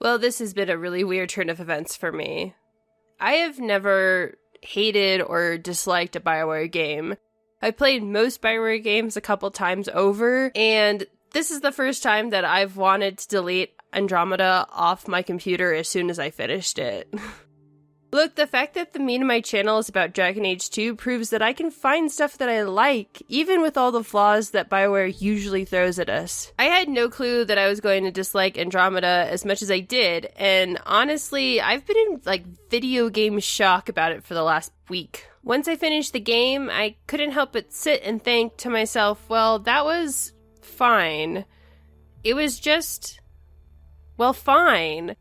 Well, this has been a really weird turn of events for me. I have never hated or disliked a BioWare game. I've played most BioWare games a couple times over, and this is the first time that I've wanted to delete Andromeda off my computer as soon as I finished it. Look, the fact that the meat of my channel is about Dragon Age 2 proves that I can find stuff that I like, even with all the flaws that BioWare usually throws at us. I had no clue that I was going to dislike Andromeda as much as I did, and honestly, I've been in, video game shock about it for the last week. Once I finished the game, I couldn't help but sit and think to myself, well, that was fine. It was just, well, fine.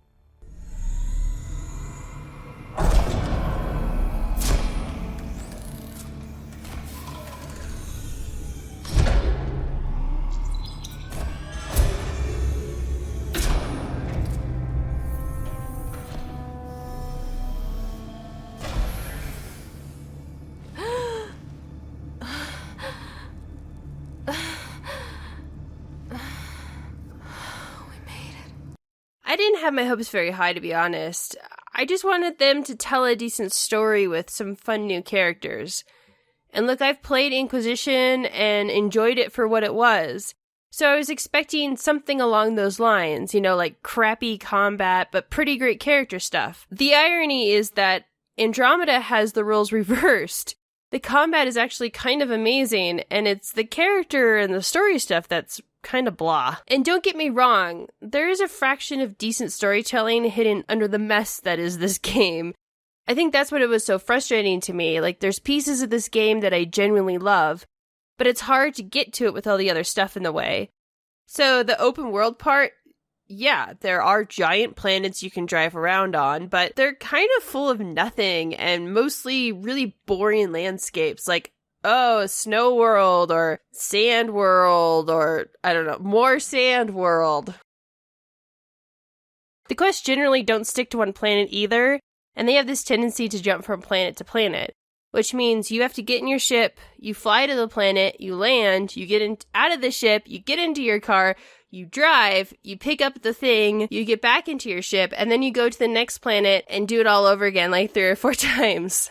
I didn't have my hopes very high, to be honest. I just wanted them to tell a decent story with some fun new characters. And look, I've played Inquisition and enjoyed it for what it was. So I was expecting something along those lines, like crappy combat, but pretty great character stuff. The irony is that Andromeda has the roles reversed. The combat is actually kind of amazing, and it's the character and the story stuff that's kind of blah. And don't get me wrong, there is a fraction of decent storytelling hidden under the mess that is this game. I think that's what it was so frustrating to me. There's pieces of this game that I genuinely love, but it's hard to get to it with all the other stuff in the way. So the open world part, yeah, there are giant planets you can drive around on, but they're kind of full of nothing and mostly really boring landscapes Snow World or Sand World or, I don't know, more Sand World. The quests generally don't stick to one planet either, and they have this tendency to jump from planet to planet, which means you have to get in your ship, you fly to the planet, you land, you get out of the ship, you get into your car, you drive, you pick up the thing, you get back into your ship, and then you go to the next planet and do it all over again 3 or 4 times.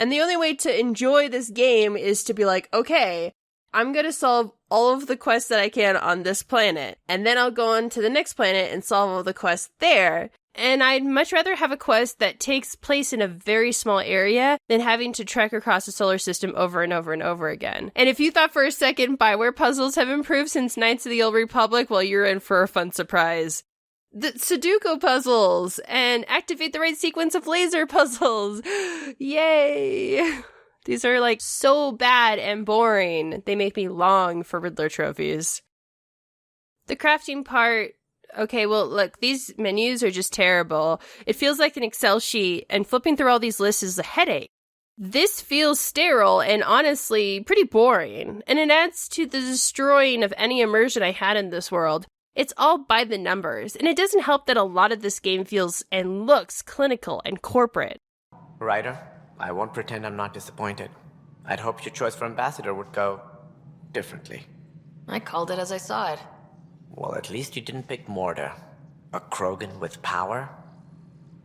And the only way to enjoy this game is to be okay, I'm gonna solve all of the quests that I can on this planet, and then I'll go on to the next planet and solve all the quests there. And I'd much rather have a quest that takes place in a very small area than having to trek across the solar system over and over and over again. And if you thought for a second BioWare puzzles have improved since Knights of the Old Republic, well, you're in for a fun surprise. The Sudoku puzzles and activate the right sequence of laser puzzles. Yay! These are so bad and boring. They make me long for Riddler trophies. The crafting part, okay, well, look, these menus are just terrible. It feels like an Excel sheet, and flipping through all these lists is a headache. This feels sterile and honestly pretty boring, and it adds to the destroying of any immersion I had in this world. It's all by the numbers, and it doesn't help that a lot of this game feels and looks clinical and corporate. Ryder, I won't pretend I'm not disappointed. I'd hoped your choice for ambassador would go differently. I called it as I saw it. Well, at least you didn't pick Mortar. A Krogan with power?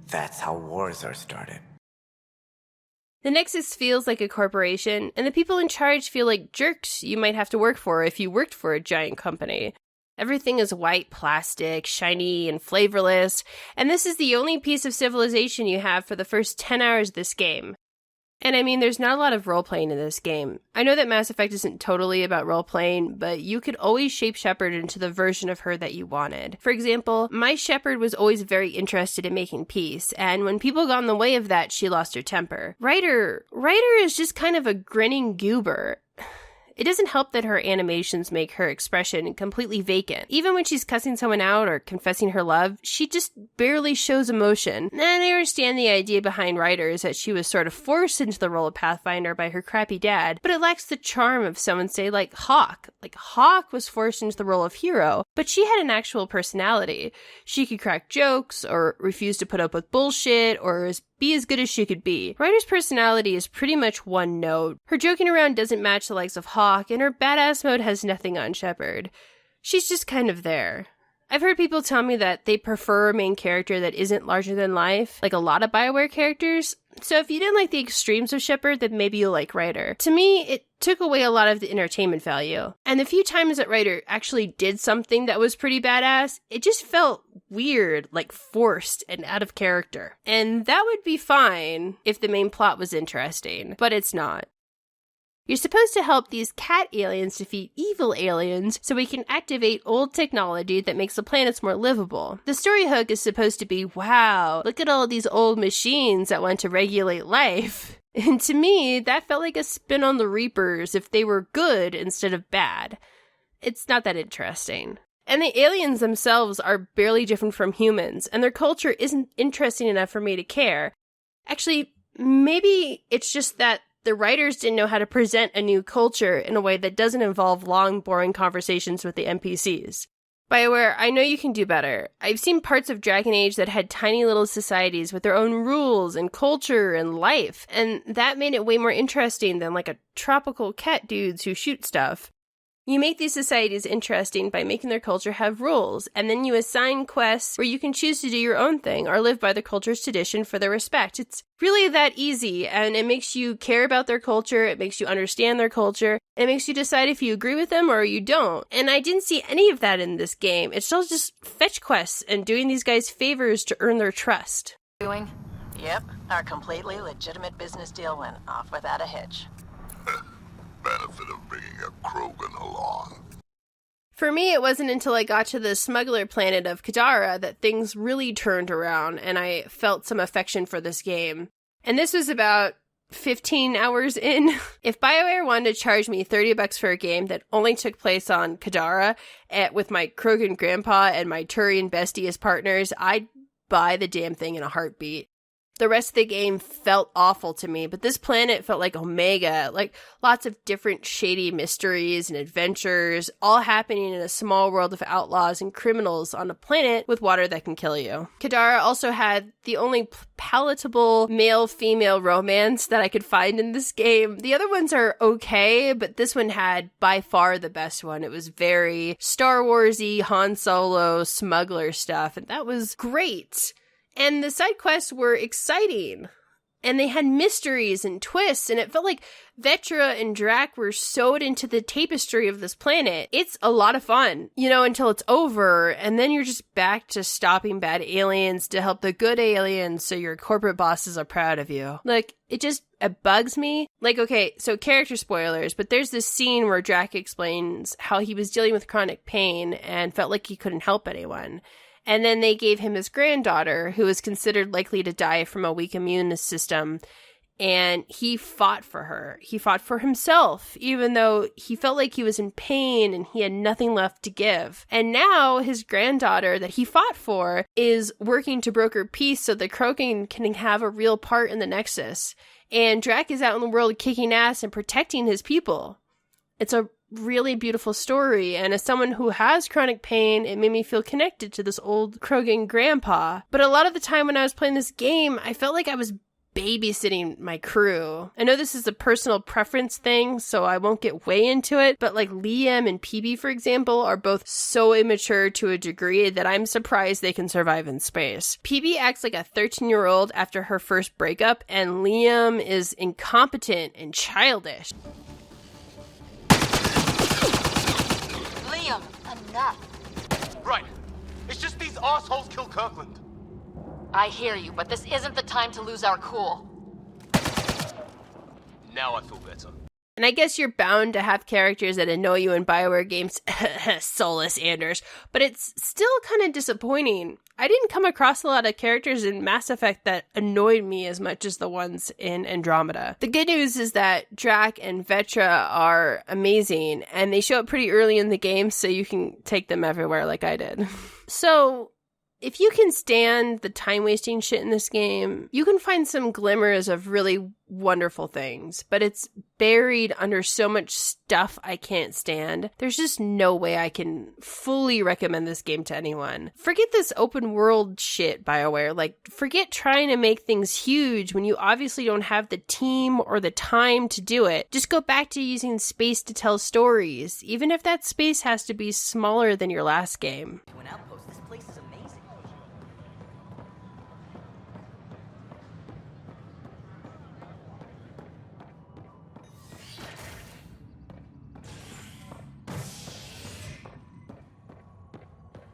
That's how wars are started. The Nexus feels like a corporation, and the people in charge feel like jerks you might have to work for if you worked for a giant company. Everything is white plastic, shiny, and flavorless, and this is the only piece of civilization you have for the first 10 hours of this game. And I mean, there's not a lot of role-playing in this game. I know that Mass Effect isn't totally about role-playing, but you could always shape Shepard into the version of her that you wanted. For example, my Shepard was always very interested in making peace, and when people got in the way of that, she lost her temper. Ryder is just kind of a grinning goober. It doesn't help that her animations make her expression completely vacant. Even when she's cussing someone out or confessing her love, she just barely shows emotion. And I understand the idea behind Ryder is that she was sort of forced into the role of Pathfinder by her crappy dad, but it lacks the charm of someone, say, like Hawk. Like, Hawk was forced into the role of hero, but she had an actual personality. She could crack jokes, or refuse to put up with bullshit, or be as good as she could be. Ryder's personality is pretty much one note. Her joking around doesn't match the likes of Hawk, and her badass mode has nothing on Shepard. She's just kind of there. I've heard people tell me that they prefer a main character that isn't larger than life, like a lot of BioWare characters. So if you didn't like the extremes of Shepard, then maybe you'll like Ryder. To me, it took away a lot of the entertainment value. And the few times that Ryder actually did something that was pretty badass, it just felt weird, like forced and out of character. And that would be fine if the main plot was interesting, but it's not. You're supposed to help these cat aliens defeat evil aliens so we can activate old technology that makes the planets more livable. The story hook is supposed to be, wow, look at all these old machines that want to regulate life. And to me, that felt like a spin on the Reapers if they were good instead of bad. It's not that interesting. And the aliens themselves are barely different from humans, and their culture isn't interesting enough for me to care. Actually, maybe it's just that the writers didn't know how to present a new culture in a way that doesn't involve long, boring conversations with the NPCs. BioWare, I know you can do better. I've seen parts of Dragon Age that had tiny little societies with their own rules and culture and life, and that made it way more interesting than like a tropical cat dudes who shoot stuff. You make these societies interesting by making their culture have rules, and then you assign quests where you can choose to do your own thing or live by the culture's tradition for their respect. It's really that easy, and it makes you care about their culture, it makes you understand their culture, it makes you decide if you agree with them or you don't. And I didn't see any of that in this game. It's all just fetch quests and doing these guys favors to earn their trust. Doing? Yep, our completely legitimate business deal went off without a hitch. Benefit of bringing a Krogan along. For me, it wasn't until I got to the smuggler planet of Kadara that things really turned around and I felt some affection for this game. And this was about 15 hours in. If BioWare wanted to charge me $30 for a game that only took place on Kadara with my Krogan grandpa and my Turian bestie as partners, I'd buy the damn thing in a heartbeat. The rest of the game felt awful to me, but this planet felt like Omega, like lots of different shady mysteries and adventures, all happening in a small world of outlaws and criminals on a planet with water that can kill you. Kadara also had the only palatable male-female romance that I could find in this game. The other ones are okay, but this one had by far the best one. It was very Star Wars-y, Han Solo, smuggler stuff, and that was great. And the side quests were exciting. And they had mysteries and twists, and it felt like Vetra and Drac were sewed into the tapestry of this planet. It's a lot of fun, until it's over, and then you're just back to stopping bad aliens to help the good aliens so your corporate bosses are proud of you. It bugs me. Okay, so character spoilers, but there's this scene where Drac explains how he was dealing with chronic pain and felt like he couldn't help anyone. And then they gave him his granddaughter, who was considered likely to die from a weak immune system. And he fought for her. He fought for himself, even though he felt like he was in pain and he had nothing left to give. And now his granddaughter that he fought for is working to broker peace so the Krogan can have a real part in the Nexus. And Drac is out in the world kicking ass and protecting his people. It's a really beautiful story, and as someone who has chronic pain, it made me feel connected to this old Krogan grandpa. But a lot of the time when I was playing this game, I felt like I was babysitting my crew. I know this is a personal preference thing, so I won't get way into it, but Liam and PB, for example, are both so immature to a degree that I'm surprised they can survive in space. PB acts like a 13-year-old after her first breakup, and Liam is incompetent and childish. Liam, enough. Right. It's just these assholes kill Kirkland. I hear you, but this isn't the time to lose our cool. Now I feel better. And I guess you're bound to have characters that annoy you in BioWare games, Solus Anders, but it's still kind of disappointing. I didn't come across a lot of characters in Mass Effect that annoyed me as much as the ones in Andromeda. The good news is that Drac and Vetra are amazing, and they show up pretty early in the game, so you can take them everywhere like I did. So, if you can stand the time-wasting shit in this game, you can find some glimmers of really wonderful things, but it's buried under so much stuff I can't stand. There's just no way I can fully recommend this game to anyone. Forget this open world shit, BioWare. Forget trying to make things huge when you obviously don't have the team or the time to do it. Just go back to using space to tell stories, even if that space has to be smaller than your last game. When output